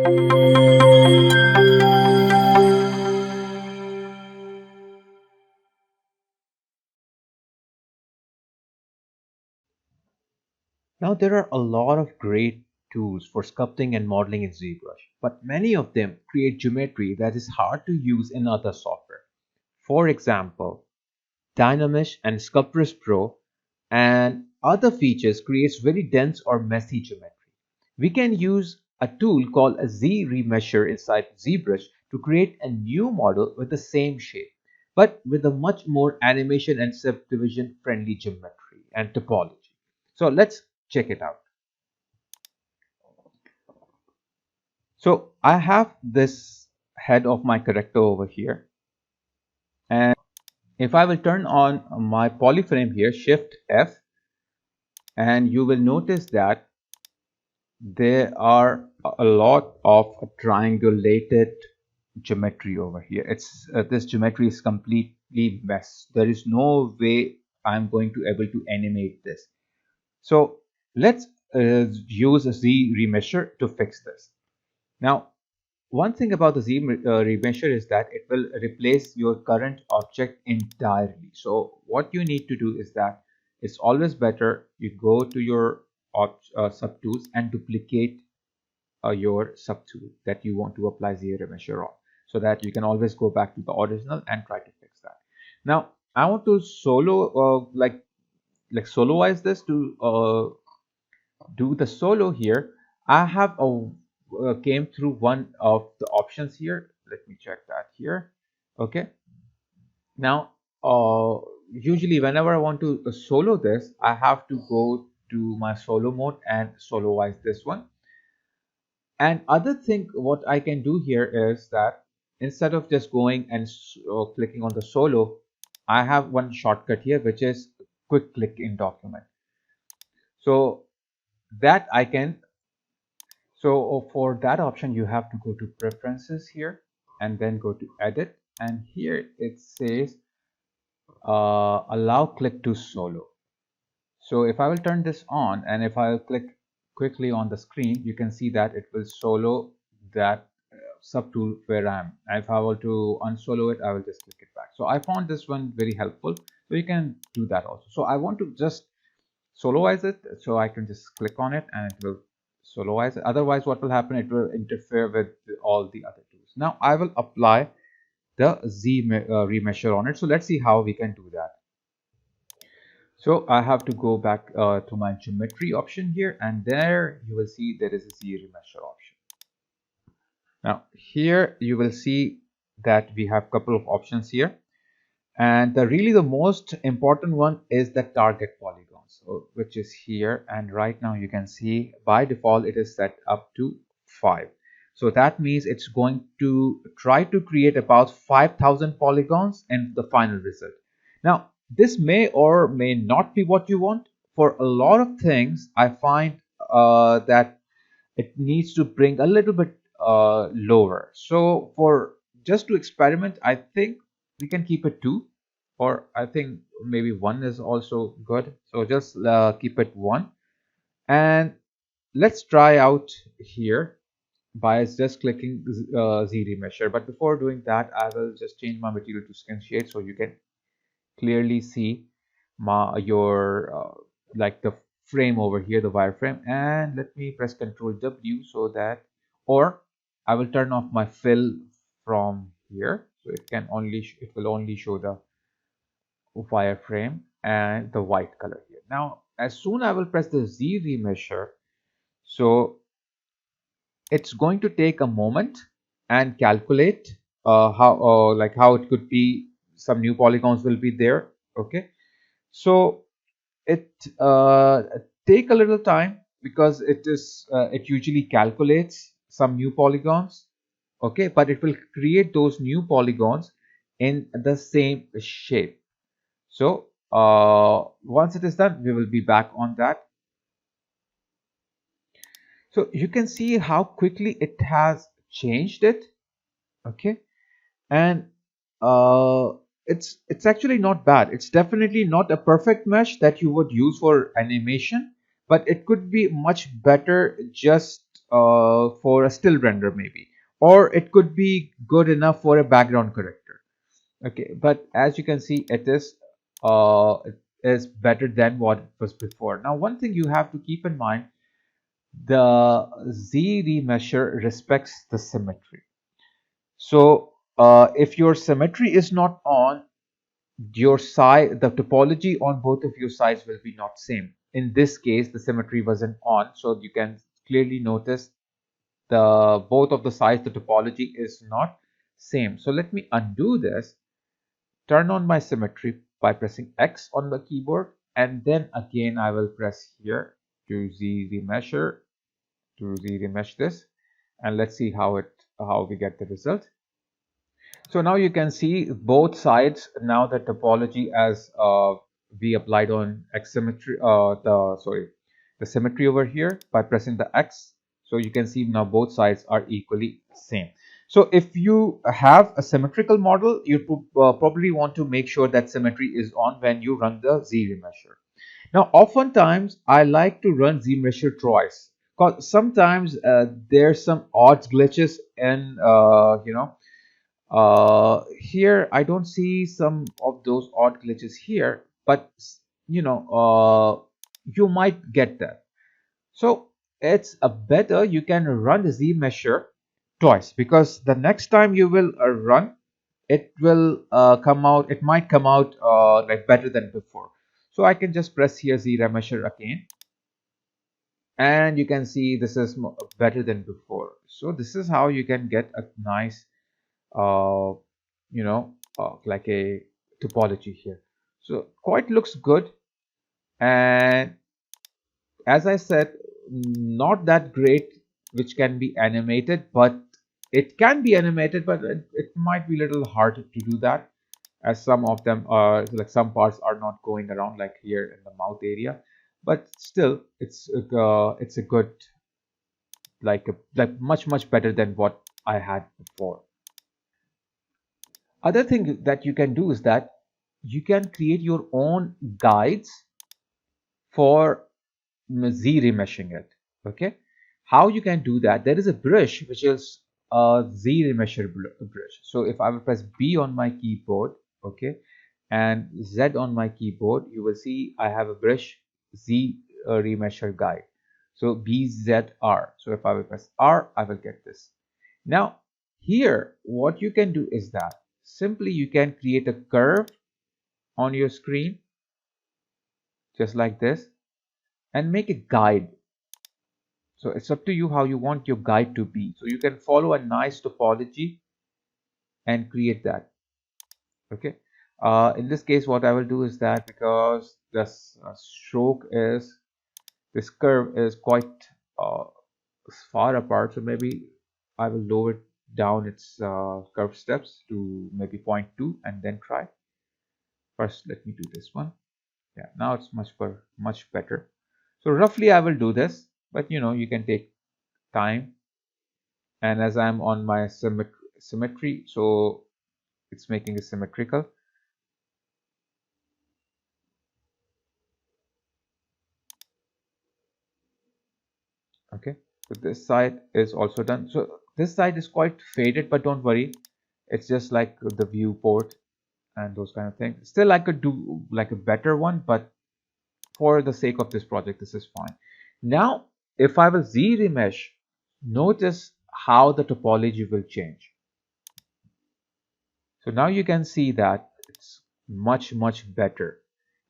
Now there are a lot of great tools for sculpting and modeling in ZBrush, but many of them create geometry that is hard to use in other software. For example, Dynamesh and Sculptress Pro and other features creates very dense or messy geometry. We can use a tool called a ZRemesher inside ZBrush to create a new model with the same shape, but with a much more animation and subdivision friendly geometry and topology. So let's check it out. So I have this head of my character over here, and if I will turn on my polyframe here, Shift F, and you will notice that there are a lot of triangulated geometry over here. It's this geometry is completely mess. There is no way I'm going to able to animate this. So let's use a ZRemesher to fix this. Now, one thing about the ZRemesher is that it will replace your current object entirely. So what you need to do is that it's always better you go to your subtools and duplicate your subtool that you want to apply ZRemesher on, so that you can always go back to the original and try to fix that. Now I want to like soloize this to do the solo here. I have came through one of the options here. Let me check that here. Okay, now usually whenever I want to solo this, I have to go to my solo mode and soloize this one. And other thing what I can do here is that instead of just going and clicking on the solo, I have one shortcut here which is quick click in document. So that I can, so for that option you have to go to preferences here and then go to edit, and here it says allow click to solo. So if I will turn this on and if I will click quickly on the screen, you can see that it will solo that subtool where I am. And if I were to unsolo it, I will just click it back. So I found this one very helpful. So you can do that also. So I want to just soloize it, so I can just click on it and it will soloize it. Otherwise, what will happen? It will interfere with all the other tools. Now I will apply the ZRemesher on it. So let's see how we can do that. So I have to go back to my geometry option here, and there you will see there is a ZRemesher option. Now here you will see that we have a couple of options here, and really the most important one is the target polygon, so which is here, and right now you can see by default it is set up to 5. So that means it's going to try to create about 5,000 polygons in the final result. Now this may or may not be what you want. For a lot of things I find that it needs to bring a little bit lower. So for just to experiment, I think we can keep it 2, or I think maybe 1 is also good. So just keep it 1, and let's try out here by just clicking ZRemesher. But before doing that, I will just change my material to skin shade so you can clearly see your like the frame over here, the wireframe. And let me press Ctrl W so that, or I will turn off my fill from here, so it will only show the wireframe and the white color here. Now as soon I will press the ZRemesher, so it's going to take a moment and calculate how it could be some new polygons will be there. Okay, so it take a little time because it usually calculates some new polygons. Okay, but it will create those new polygons in the same shape. So once it is done, we will be back on that. So you can see how quickly it has changed it. Okay, and it's actually not bad. It's definitely not a perfect mesh that you would use for animation, but it could be much better just for a still render maybe, or it could be good enough for a background corrector. Okay, but as you can see, it is better than what it was before. Now, one thing you have to keep in mind, the ZRemesher respects the symmetry. So if your symmetry is not on, your side, the topology on both of your sides will be not same. In this case, the symmetry wasn't on, so you can clearly notice the both of the sides, the topology is not same. So let me undo this, turn on my symmetry by pressing X on the keyboard, and then again I will press here to Z-remesh this, and let's see how we get the result. So now you can see both sides. Now the topology as we applied on X symmetry, the symmetry over here by pressing the X. So you can see now both sides are equally same. So if you have a symmetrical model, you probably want to make sure that symmetry is on when you run the ZRemesher. Now, oftentimes I like to run ZRemesher twice because sometimes there's some odd glitches in here I don't see some of those odd glitches here, but you might get that. So it's a better you can run the ZRemesher twice, because the next time you will run, it will come out, it might come out like better than before. So I can just press here ZRemesher again, and you can see this is better than before. So this is how you can get a nice uh, like a topology here. So quite looks good, and as I said, not that great which can be animated, but it can be animated, but it might be a little hard to do that, as some of them are like some parts are not going around like here in the mouth area, but still it's a good, like much better than what I had before. Other thing that you can do is that you can create your own guides for Z-remeshing it. Okay, how you can do that? There is a brush which is a Z-remesher brush. So if I will press B on my keyboard, okay, and Z on my keyboard, you will see I have a brush Z-remesher guide. So BZR. So if I will press R, I will get this. Now here, what you can do is that simply you can create a curve on your screen just like this and make a guide. So it's up to you how you want your guide to be. So you can follow a nice topology and create that. Okay. In this case, what I will do is that because this this curve is quite far apart, so maybe I will lower down its curve steps to maybe 0.2 and then try. First, let me do this one. Yeah, now it's much better. So roughly I will do this, but you can take time, and as I'm on my symmetry, so it's making it symmetrical. Okay, so this side is also done. So this side is quite faded, but don't worry, it's just like the viewport and those kind of things. Still I could do like a better one, but for the sake of this project, this is fine. Now if I will Z-remesh, notice how the topology will change. So now you can see that it's much better.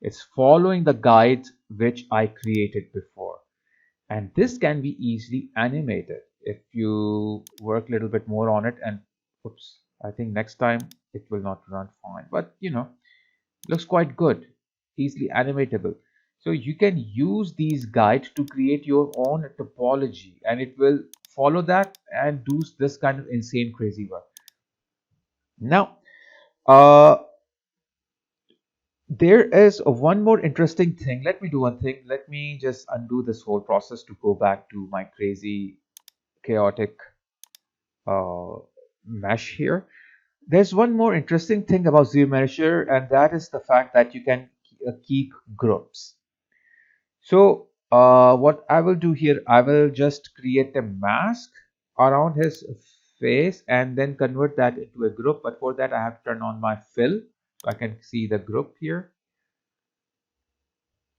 It's following the guides which I created before, and this can be easily animated if you work a little bit more on it. And oops, I think next time it will not run fine, but looks quite good, easily animatable. So you can use these guides to create your own topology, and it will follow that and do this kind of insane crazy work. Now there is one more interesting thing. Let me do one thing. Let me just undo this whole process to go back to my crazy chaotic uh, mesh here. There's one more interesting thing about ZRemesher, and that is the fact that you can keep groups. So what I will do here, I will just create a mask around his face and then convert that into a group. But for that, I have to turn on my fill so I can see the group here.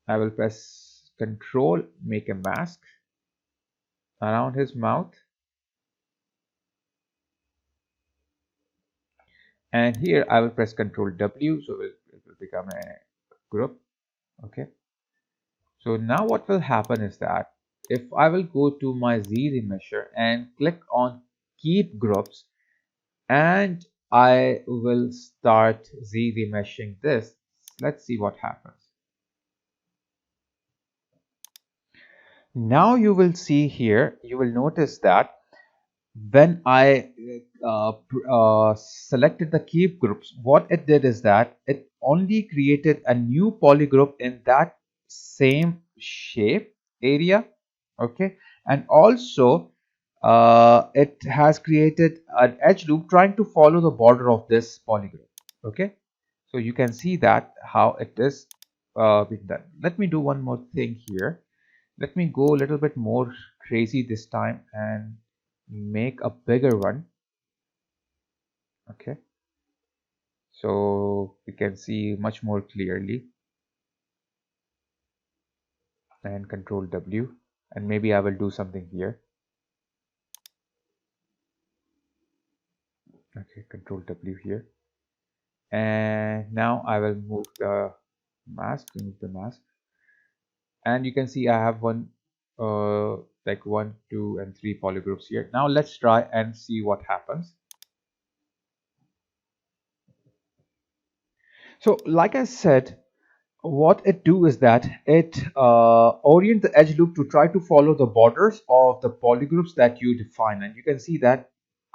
I will press Control, make a mask around his mouth. And here I will press Control W, so it will become a group. Okay. So now what will happen is that if I will go to my ZRemesher and click on Keep Groups, and I will start Z-remeshing this. Let's see what happens. Now you will see here, you will notice that when I selected the keep groups, what it did is that it only created a new polygroup in that same shape area. Okay, and also it has created an edge loop trying to follow the border of this polygroup. Okay, so you can see that how it is being done. Let me do one more thing here. Let me go a little bit more crazy this time and make a bigger one. Okay, so we can see much more clearly, and Control W, and maybe I will do something here. Okay, Control W here, and now I will move the mask, remove the mask, and you can see I have one like 1, 2 and 3 polygroups here. Now let's try and see what happens. So like I said, what it do is that it orient the edge loop to try to follow the borders of the polygroups that you define, and you can see that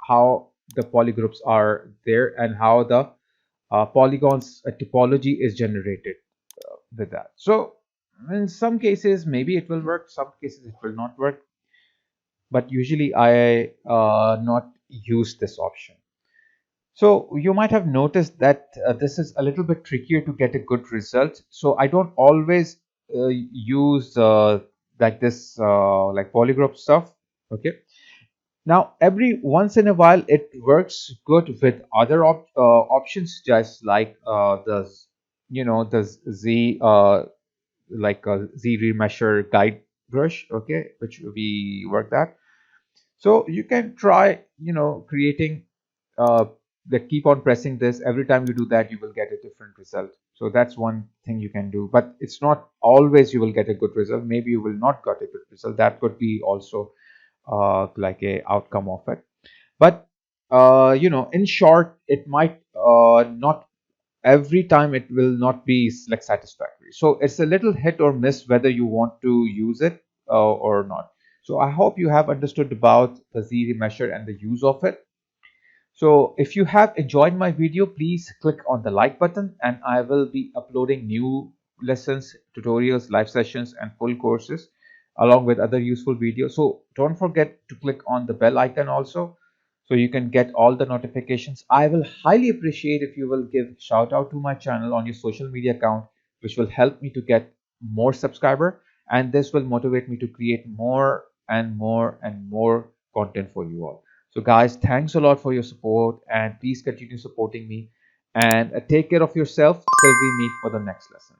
how the polygroups are there and how the polygons topology is generated with that. So in some cases maybe it will work, some cases it will not work, but usually I not use this option. So you might have noticed that this is a little bit trickier to get a good result. So I don't always use like this like polygroup stuff. Okay. Now every once in a while it works good with other options, just like the the Z like a ZRemesher guide brush. Okay, which we worked at. So you can try creating that keep on pressing this. Every time you do that you will get a different result. So that's one thing you can do, but it's not always you will get a good result. Maybe you will not get a good result. That could be also like a outcome of it. But in short, it might not every time it will not be like satisfactory. So it's a little hit or miss whether you want to use it or not. So I hope you have understood about the ZRemesher and the use of it. So if you have enjoyed my video, please click on the like button, and I will be uploading new lessons, tutorials, live sessions, and full courses along with other useful videos. So don't forget to click on the bell icon also so you can get all the notifications. I will highly appreciate if you will give shout out to my channel on your social media account, which will help me to get more subscriber, and this will motivate me to create more and more and more content for you all. So guys, thanks a lot for your support, and please continue supporting me, and take care of yourself till we meet for the next lesson.